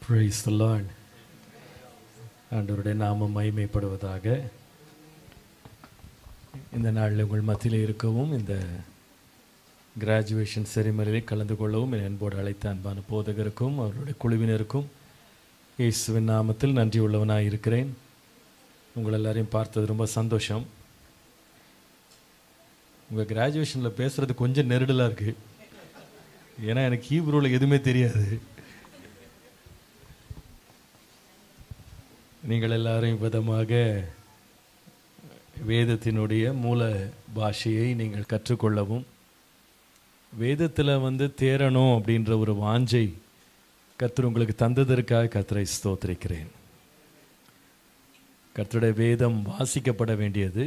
Praise the Lord. ஆண்டவருடைய நாமம் மகிமைப்படுவதாக. இந்த நாளில் உங்கள் மத்தியில் இருக்கவும், இந்த கிராஜுவேஷன் செரிமனியில் கலந்து கொள்ளவும் என் அன்போடு அழைத்த அன்பான போதகருக்கும் அவருடைய குழுவினருக்கும் இயேசுவின் நாமத்தில் நன்றி உள்ளவனாக இருக்கிறேன். உங்கள் எல்லாரையும் பார்த்தது ரொம்ப சந்தோஷம். உங்கள் கிராஜுவேஷனில் பேசுகிறது கொஞ்சம் நெருடலாக இருக்குது. ஏன்னா எனக்கு ஹீப்ரூவில் எதுவுமே தெரியாது. நீங்கள் எல்லாரும் விதமாக வேதத்தினுடைய மூல பாஷையை நீங்கள் கற்றுக்கொள்ளவும், வேதத்தில் தேரணும் அப்படின்ற ஒரு வாஞ்சை கர்த்தர் உங்களுக்கு தந்ததற்காக கர்த்தரை ஸ்தோத்திரிக்கிறேன். கர்த்தருடைய வேதம் வாசிக்கப்பட வேண்டியது,